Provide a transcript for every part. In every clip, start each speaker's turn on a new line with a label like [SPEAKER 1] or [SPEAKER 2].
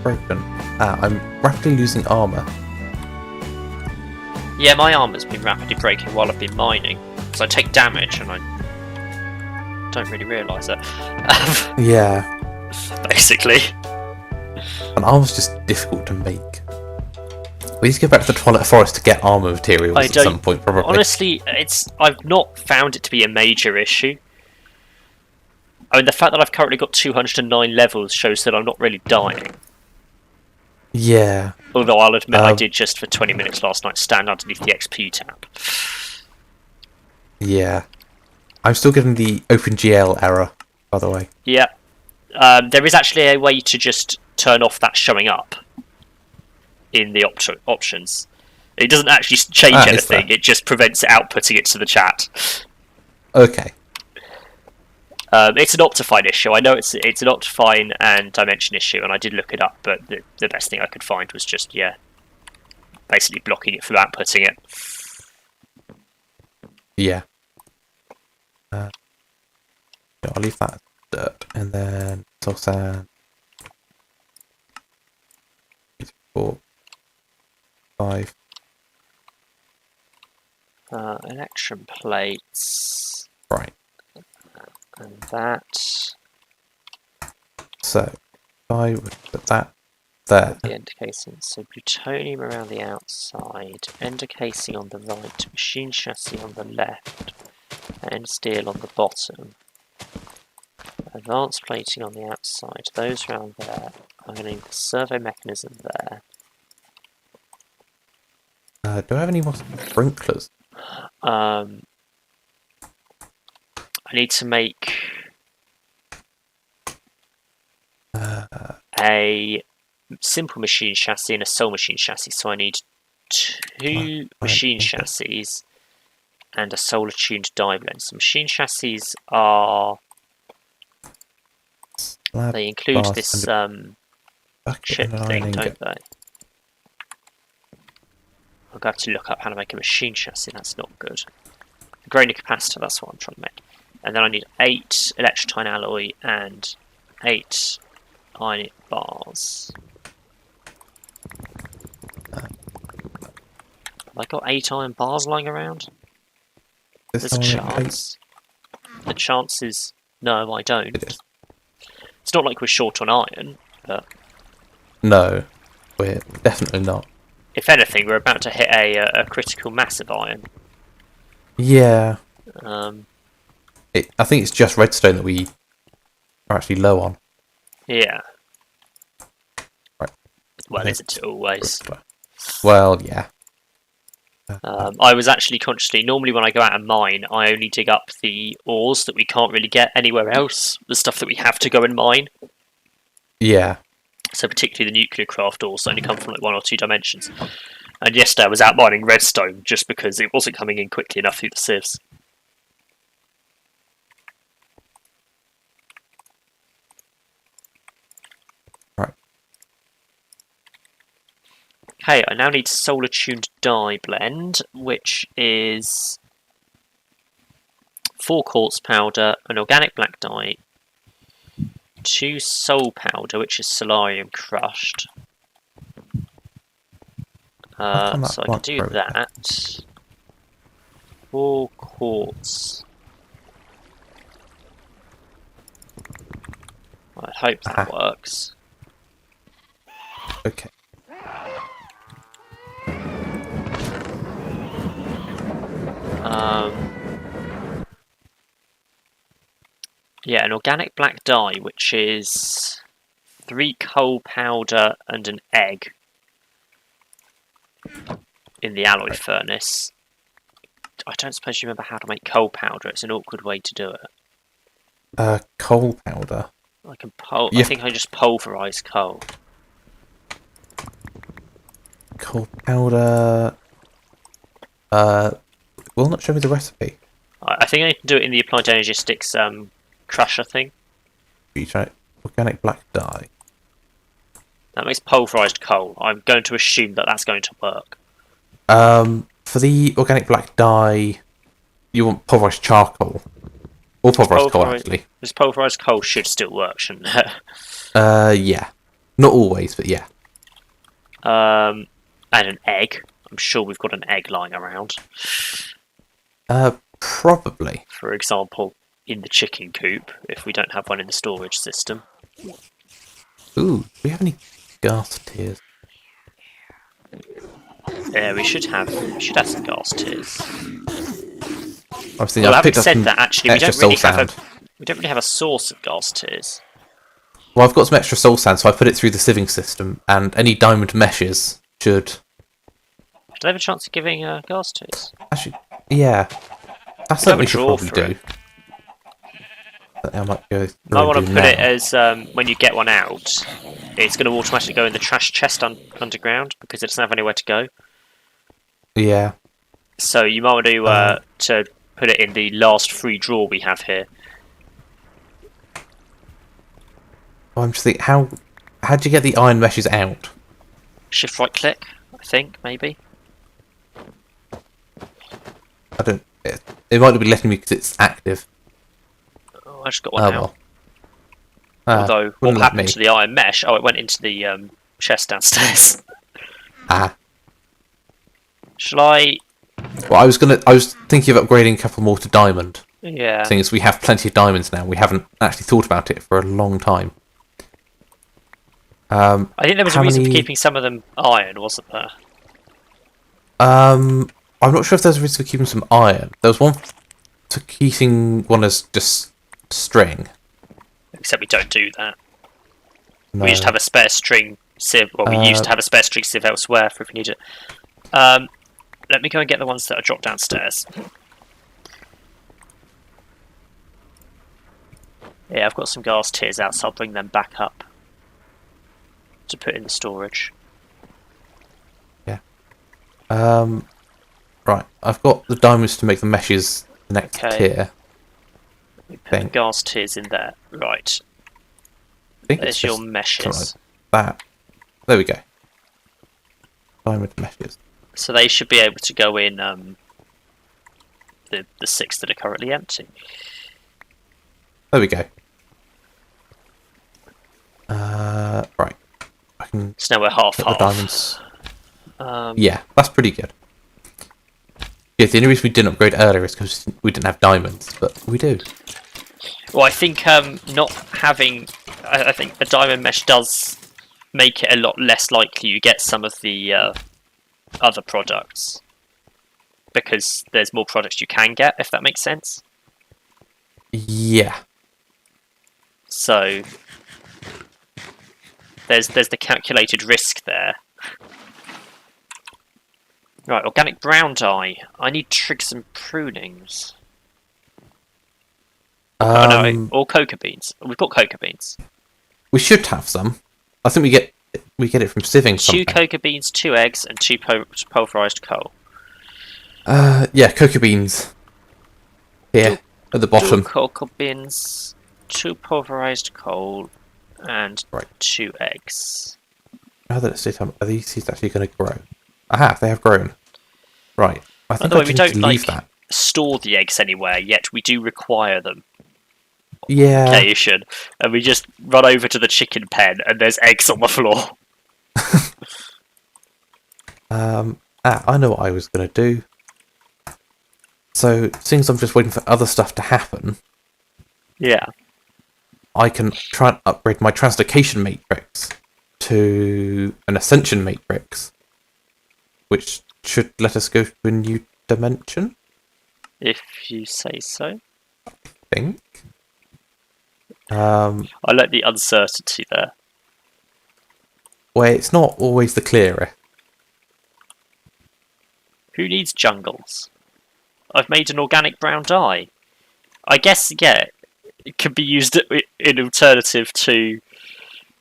[SPEAKER 1] broken. I'm rapidly losing armour.
[SPEAKER 2] Yeah, my armor's been rapidly breaking while I've been mining, because I take damage and I don't really realise it.
[SPEAKER 1] Yeah.
[SPEAKER 2] Basically.
[SPEAKER 1] And armour's just difficult to make. We need to go back to the Twilight Forest to get armour materials at some point, probably.
[SPEAKER 2] Honestly, I've not found it to be a major issue. I mean, the fact that I've currently got 209 levels shows that I'm not really dying.
[SPEAKER 1] Yeah.
[SPEAKER 2] Although I'll admit I did just for 20 minutes last night stand underneath the XP tab.
[SPEAKER 1] Yeah. I'm still getting the OpenGL error, by the way.
[SPEAKER 2] Yeah. There is actually a way to just turn off that showing up in the options. It doesn't actually change anything, it just prevents it outputting it to the chat.
[SPEAKER 1] Okay.
[SPEAKER 2] It's an Optifine issue. I know it's an Optifine and Dimension issue, and I did look it up, but the best thing I could find was just, basically blocking it from outputting it.
[SPEAKER 1] Yeah. I'll leave that dirt, and then soil sand. 4, 5.
[SPEAKER 2] Electrum plates.
[SPEAKER 1] Right.
[SPEAKER 2] And that.
[SPEAKER 1] So, if I would put that there.
[SPEAKER 2] The ender casing. So, plutonium around the outside, ender casing on the right, machine chassis on the left, and steel on the bottom. Advanced plating on the outside, those around there. I'm going to need the servo mechanism there.
[SPEAKER 1] Do I have any more sprinklers?
[SPEAKER 2] I need to make a simple machine chassis and a soul machine chassis. So I need 2 machine chassis and a solar tuned die blend. So machine chassis are they include this chip thing, don't they? I'm going to have to look up how to make a machine chassis. That's not good. Grain capacitor, that's what I'm trying to make. And then I need 8 electrotine alloy and 8 iron bars. Have I got 8 iron bars lying around? There's a chance. The chance is... No, I don't. It's not like we're short on iron, but...
[SPEAKER 1] No, we're definitely not.
[SPEAKER 2] If anything, we're about to hit a critical mass of iron.
[SPEAKER 1] Yeah. I think it's just redstone that we are actually low on.
[SPEAKER 2] Yeah.
[SPEAKER 1] Right.
[SPEAKER 2] Well, isn't it always?
[SPEAKER 1] Well, yeah.
[SPEAKER 2] I was actually consciously... Normally when I go out and mine, I only dig up the ores that we can't really get anywhere else. The stuff that we have to go and mine.
[SPEAKER 1] Yeah.
[SPEAKER 2] So particularly the nuclear craft ores only come from like 1 or 2 dimensions. And yesterday I was out mining redstone just because it wasn't coming in quickly enough through the sieves.
[SPEAKER 1] Right.
[SPEAKER 2] Okay, I now need solar tuned die blend, which is 4 quartz powder, an organic black dye, 2 soul powder, which is solarium crushed. So I can do that. 4 quartz. I hope that works.
[SPEAKER 1] Okay.
[SPEAKER 2] Yeah, an organic black dye, which is 3 coal powder and an egg in the alloy furnace. I don't suppose you remember how to make coal powder. It's an awkward way to do it.
[SPEAKER 1] Coal powder.
[SPEAKER 2] I think I just pulverise coal.
[SPEAKER 1] Coal powder. Will not show me the recipe.
[SPEAKER 2] I think I can do it in the Applied Energistics crusher thing.
[SPEAKER 1] You try organic black dye.
[SPEAKER 2] That makes pulverised coal. I'm going to assume that that's going to work.
[SPEAKER 1] For the organic black dye, you want pulverised charcoal. Or pulverised coal, actually.
[SPEAKER 2] This pulverised coal should still work, shouldn't it?
[SPEAKER 1] Yeah. Not always, but yeah.
[SPEAKER 2] And an egg. I'm sure we've got an egg lying around.
[SPEAKER 1] Probably.
[SPEAKER 2] For example, in the chicken coop, if we don't have one in the storage system.
[SPEAKER 1] Ooh, do we have any gas tiers?
[SPEAKER 2] Yeah, we should have some gas tiers.
[SPEAKER 1] Obviously,
[SPEAKER 2] Well,
[SPEAKER 1] I've
[SPEAKER 2] having
[SPEAKER 1] picked up
[SPEAKER 2] said
[SPEAKER 1] some
[SPEAKER 2] that, actually, we
[SPEAKER 1] extra
[SPEAKER 2] don't really
[SPEAKER 1] soul
[SPEAKER 2] have
[SPEAKER 1] sand.
[SPEAKER 2] we don't really have a source of gas tiers.
[SPEAKER 1] Well, I've got some extra soul sand, so I put it through the sieving system, and any diamond meshes should...
[SPEAKER 2] Do they have a chance of giving gas tiers?
[SPEAKER 1] Actually, yeah. That's something we should probably do. I might go
[SPEAKER 2] I want to put
[SPEAKER 1] now.
[SPEAKER 2] it as when you get one out, it's going to automatically go in the trash chest underground because it doesn't have anywhere to go.
[SPEAKER 1] Yeah.
[SPEAKER 2] So you might want to put it in the last free drawer we have here.
[SPEAKER 1] I'm just thinking, how'd you get the iron meshes out?
[SPEAKER 2] Shift right click, I think, maybe.
[SPEAKER 1] I don't... It might not be letting me because it's active.
[SPEAKER 2] Oh, I just got one out.
[SPEAKER 1] Well.
[SPEAKER 2] Although, what happened to the iron mesh? Oh, it went into the chest downstairs. Shall I...
[SPEAKER 1] Well, I was thinking of upgrading a couple more to diamond.
[SPEAKER 2] Yeah.
[SPEAKER 1] Seeing as we have plenty of diamonds now, we haven't actually thought about it for a long time.
[SPEAKER 2] I think there was a reason for keeping some of them iron, wasn't there?
[SPEAKER 1] I'm not sure if there's a reason for keeping some iron. There was one for keeping one as just string.
[SPEAKER 2] Except we don't do that.
[SPEAKER 1] No.
[SPEAKER 2] We used to have a spare string sieve. Well, we used to have a spare string sieve elsewhere for if we need it. Let me go and get the ones that are dropped downstairs. Yeah, I've got some gas tiers out, so I'll bring them back up to put in the storage.
[SPEAKER 1] Yeah. Right, I've got the diamonds to make the meshes the next tier.
[SPEAKER 2] Let me put the gas tiers in there. Right. There's your meshes.
[SPEAKER 1] Like that. There we go. Diamond meshes.
[SPEAKER 2] So they should be able to go in the 6 that are currently empty.
[SPEAKER 1] There we go. Right. I can.
[SPEAKER 2] So now we're half.
[SPEAKER 1] The diamonds. Yeah, that's pretty good. Yeah, the only reason we didn't upgrade earlier is because we didn't have diamonds, but we do.
[SPEAKER 2] Well, I think not having... I think the diamond mesh does make it a lot less likely you get some of the other products. Because there's more products you can get, if that makes sense.
[SPEAKER 1] Yeah.
[SPEAKER 2] So... There's the calculated risk there. Right, organic brown dye. I need trigs and prunings. Oh no, or cocoa beans. We've got cocoa beans.
[SPEAKER 1] We should have some. I think we get it from sieving something.
[SPEAKER 2] 2 cocoa beans, 2 eggs, and 2 pulverized coal.
[SPEAKER 1] Yeah, cocoa beans. Here, at the bottom.
[SPEAKER 2] 2 cocoa beans, 2 pulverized coal, and 2 eggs.
[SPEAKER 1] Are these seeds actually going to grow? Aha, they have grown. Right. I think
[SPEAKER 2] we don't leave that. Store the eggs anywhere, yet we do require them.
[SPEAKER 1] Yeah.
[SPEAKER 2] Occasion, and we just run over to the chicken pen, and there's eggs on the floor.
[SPEAKER 1] I know what I was going to do. So, since I'm just waiting for other stuff to happen,
[SPEAKER 2] yeah,
[SPEAKER 1] I can try and upgrade my translocation matrix to an ascension matrix, which should let us go to a new dimension.
[SPEAKER 2] If you say so.
[SPEAKER 1] I think.
[SPEAKER 2] I like the uncertainty there.
[SPEAKER 1] Well, it's not always the clearer.
[SPEAKER 2] Who needs jungles? I've made an organic brown dye. I guess, yeah, it could be used in alternative to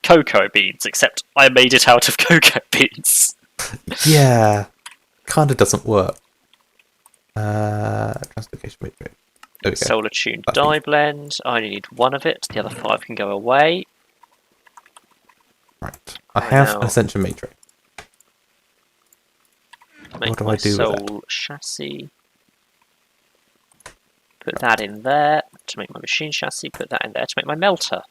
[SPEAKER 2] cocoa beans, except I made it out of cocoa beans.
[SPEAKER 1] Yeah, kind of doesn't work. Translocation matrix. There we go.
[SPEAKER 2] Solar tuned dye blend. I only need 1 of it. The other 5 can go away.
[SPEAKER 1] Right. I have an ascension matrix.
[SPEAKER 2] Make
[SPEAKER 1] what do
[SPEAKER 2] my
[SPEAKER 1] I do
[SPEAKER 2] soul
[SPEAKER 1] with that?
[SPEAKER 2] chassis. Put that in there to make my machine chassis. Put that in there to make my melter.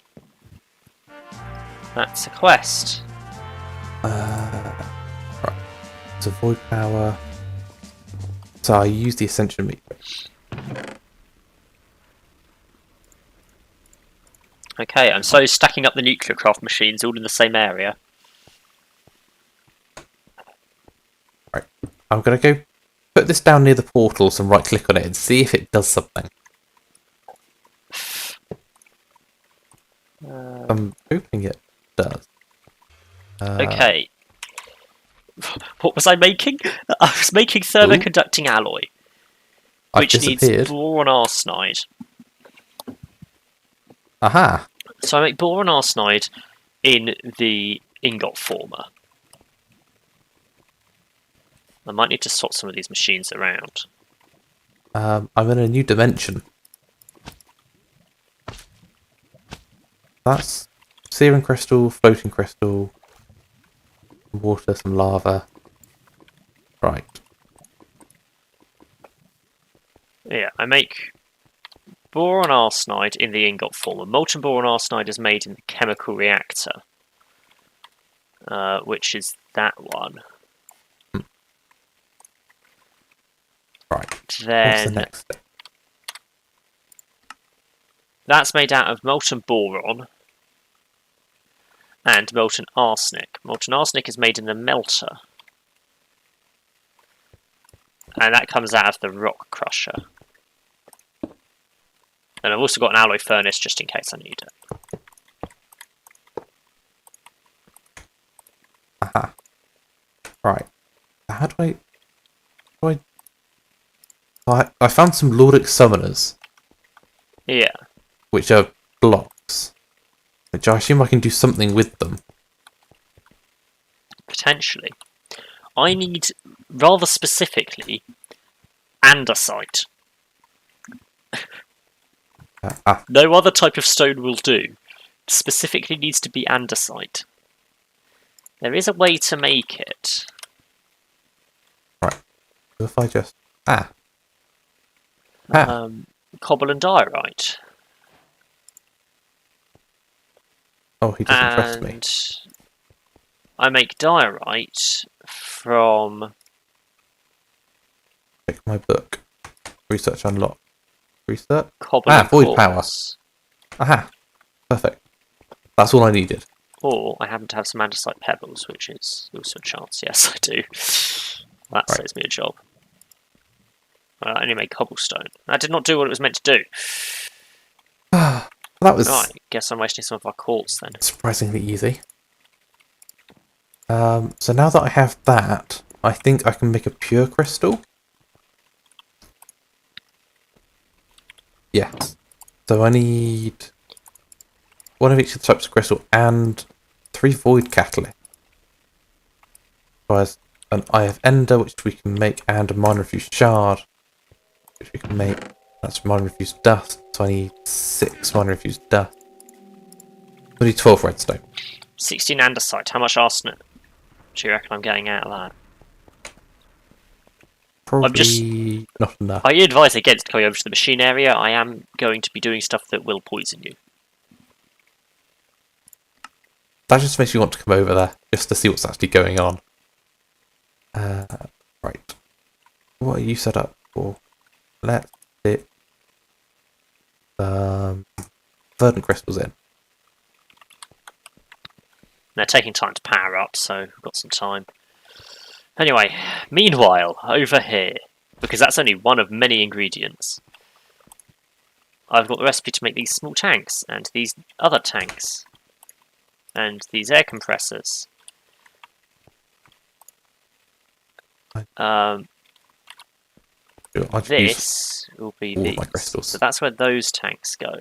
[SPEAKER 2] That's a quest.
[SPEAKER 1] Right. So void power. So I use the ascension meat brick.
[SPEAKER 2] Okay, and so stacking up the nuclear craft machines all in the same area.
[SPEAKER 1] Right. I'm gonna go put this down near the portals and right click on it and see if it does something. I'm hoping it does.
[SPEAKER 2] Okay. What was I making? I was making thermoconducting alloy,
[SPEAKER 1] I've
[SPEAKER 2] which needs
[SPEAKER 1] disappeared.
[SPEAKER 2] boron arsenide.
[SPEAKER 1] Aha!
[SPEAKER 2] So I make boron arsenide in the ingot former. I might need to swap some of these machines around.
[SPEAKER 1] I'm in a new dimension. That's searing crystal, floating crystal, water, some lava. Right.
[SPEAKER 2] Yeah, I make boron arsenide in the ingot former. Molten boron arsenide is made in the chemical reactor, which is that one.
[SPEAKER 1] Right. What's the
[SPEAKER 2] Then
[SPEAKER 1] next step?
[SPEAKER 2] that's made out of molten boron and molten arsenic. Molten arsenic is made in the melter, and that comes out of the rock crusher. And I've also got an alloy furnace just in case I need it.
[SPEAKER 1] Aha. Right. How do I found some Lordic summoners,
[SPEAKER 2] Yeah,
[SPEAKER 1] which are blocks, which I assume I can do something with them.
[SPEAKER 2] potentially. I need, rather specifically, andesite. No other type of stone will do. Specifically needs to be andesite. There is a way to make it.
[SPEAKER 1] Right. So if I just
[SPEAKER 2] Cobble and diorite.
[SPEAKER 1] Oh, he doesn't trust me.
[SPEAKER 2] And I make diorite from...
[SPEAKER 1] Check my book. Research unlocked. Research.
[SPEAKER 2] cobble and
[SPEAKER 1] void
[SPEAKER 2] quartz.
[SPEAKER 1] Power. Aha. Perfect. That's all I needed.
[SPEAKER 2] Or I happen to have some andesite pebbles, which is also a chance. Yes, I do. That saves me a job. I only made cobblestone. That did not do what it was meant to do.
[SPEAKER 1] That was
[SPEAKER 2] Right, guess I'm wasting some of our quartz then.
[SPEAKER 1] surprisingly easy. So now that I have that, I think I can make a pure crystal. Yes. So I need one of each of the types of crystal and 3 void catalysts. Requires an Eye of Ender, which we can make, and a minor refused shard, which we can make. That's minor refused dust. So I need 6 minor refused dust. I need 12 redstone.
[SPEAKER 2] 16 andesite. How much arsenic do you reckon I'm getting out of that?
[SPEAKER 1] Probably not enough.
[SPEAKER 2] I advise against going over to the machine area. I am going to be doing stuff that will poison you.
[SPEAKER 1] That just makes me want to come over there, just to see what's actually going on. Right. What are you set up for? Let's stick verdant crystals in.
[SPEAKER 2] They're taking time to power up, so we've got some time. Anyway, meanwhile, over here, because that's only one of many ingredients, I've got the recipe to make these small tanks, and these other tanks, and these air compressors. This will be
[SPEAKER 1] all
[SPEAKER 2] these.
[SPEAKER 1] my crystals.
[SPEAKER 2] So that's where those tanks go.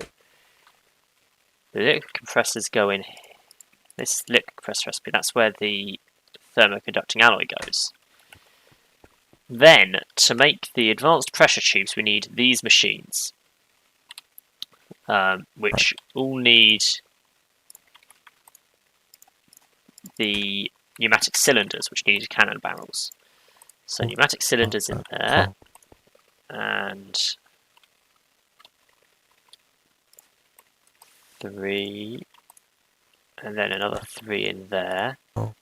[SPEAKER 2] The liquid compressors go in here. This liquid compressor recipe, that's where the thermoconducting alloy goes. Then, to make the advanced pressure tubes, we need these machines, which all need the pneumatic cylinders, which need cannon barrels. So pneumatic cylinders in there, and 3, And then another 3 in there.
[SPEAKER 1] Oh.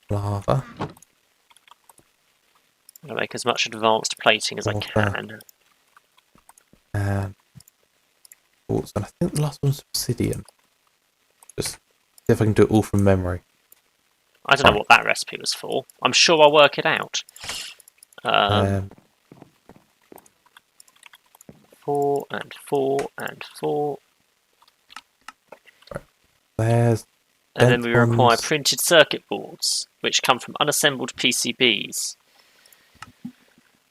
[SPEAKER 1] Lava.
[SPEAKER 2] I'm going to make as much advanced plating as I can.
[SPEAKER 1] And quartz. And I think the last one's obsidian. Just see if I can do it all from memory.
[SPEAKER 2] I don't know what that recipe was for. I'm sure I'll work it out. 4 and 4 and 4.
[SPEAKER 1] Right. There's.
[SPEAKER 2] And then we require printed circuit boards, which come from unassembled PCBs,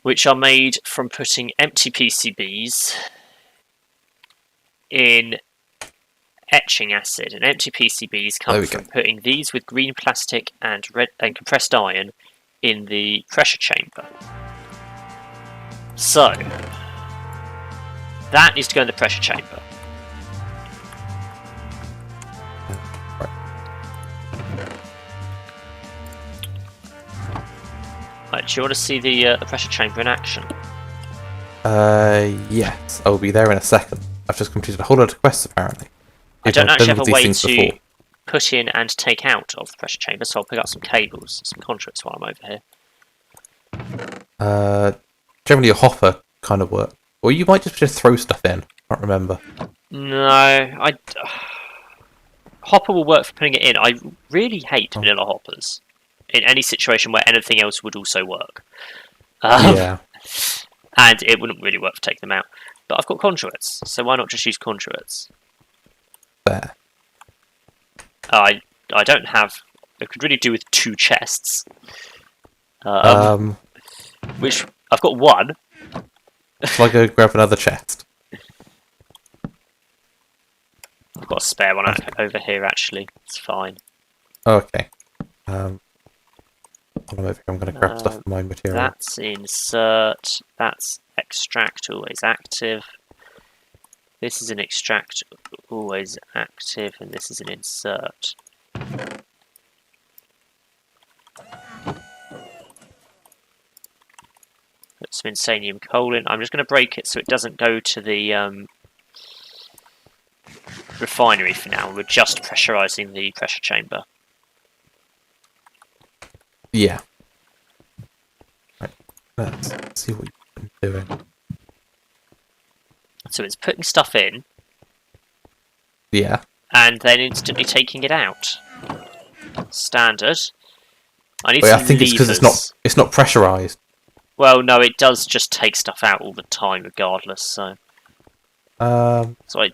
[SPEAKER 2] which are made from putting empty PCBs in etching acid. And empty PCBs come from putting these with green plastic and red and compressed iron in the pressure chamber. So that needs to go in the pressure chamber. Right, do you want to see the pressure chamber in action?
[SPEAKER 1] Yes. I'll be there in a second. I've just completed a whole lot of quests, apparently.
[SPEAKER 2] I don't actually have a way to put in and take out of the pressure chamber, so I'll pick up some cables, some conduits while I'm over here.
[SPEAKER 1] Generally a hopper kind of work. Or you might just throw stuff in. I can't remember.
[SPEAKER 2] No, hopper will work for putting it in. I really hate vanilla hoppers. In any situation where anything else would also work.
[SPEAKER 1] Yeah.
[SPEAKER 2] And it wouldn't really work to take them out. But I've got conduits, so why not just use conduits?
[SPEAKER 1] There.
[SPEAKER 2] I don't have... I could really do with 2 chests. Which... I've got 1.
[SPEAKER 1] Shall I go grab another chest?
[SPEAKER 2] I've got a spare one over here, actually. It's fine.
[SPEAKER 1] Okay. While I'm over here, I'm going to grab stuff from my material.
[SPEAKER 2] That's insert. That's extract, always active. This is an extract, always active, and this is an insert. Put some insanium coal in. I'm just going to break it so it doesn't go to the refinery for now. We're just pressurizing the pressure chamber.
[SPEAKER 1] Yeah. Right. Let's see what you've been doing.
[SPEAKER 2] So it's putting stuff in.
[SPEAKER 1] Yeah.
[SPEAKER 2] And then instantly taking it out. Standard. I need
[SPEAKER 1] Wait,
[SPEAKER 2] some
[SPEAKER 1] I think
[SPEAKER 2] levers.
[SPEAKER 1] it's it's not pressurized.
[SPEAKER 2] Well, no, it does just take stuff out all the time, regardless. So. So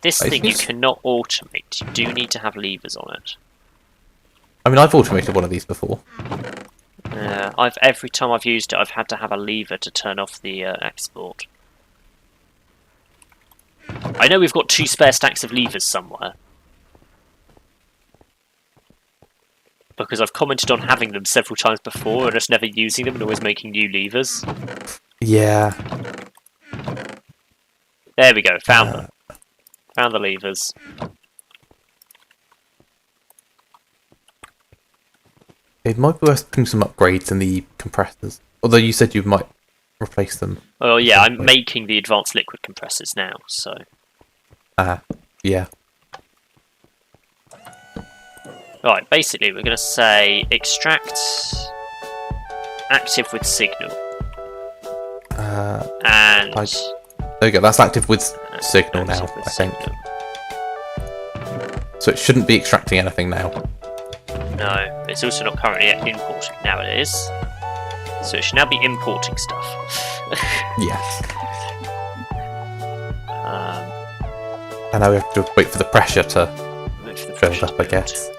[SPEAKER 2] this thing you cannot automate. You do need to have levers on it.
[SPEAKER 1] I mean, I've automated one of these before.
[SPEAKER 2] Yeah, every time I've used it, I've had to have a lever to turn off the export. I know we've got 2 spare stacks of levers somewhere. Because I've commented on having them several times before and just never using them and always making new levers.
[SPEAKER 1] Yeah.
[SPEAKER 2] There we go, found them. Found the levers.
[SPEAKER 1] It might be worth putting some upgrades in the compressors. Although you said you might replace them.
[SPEAKER 2] Well, yeah, I'm making the advanced liquid compressors now, so...
[SPEAKER 1] yeah.
[SPEAKER 2] Right, basically we're going to say extract active with signal. And...
[SPEAKER 1] there we go, that's active with signal now, I think. So it shouldn't be extracting anything now.
[SPEAKER 2] No, it's also not currently importing. Now it is. So it should now be importing stuff.
[SPEAKER 1] Yes. And now we have to wait for the pressure to build up, I guess.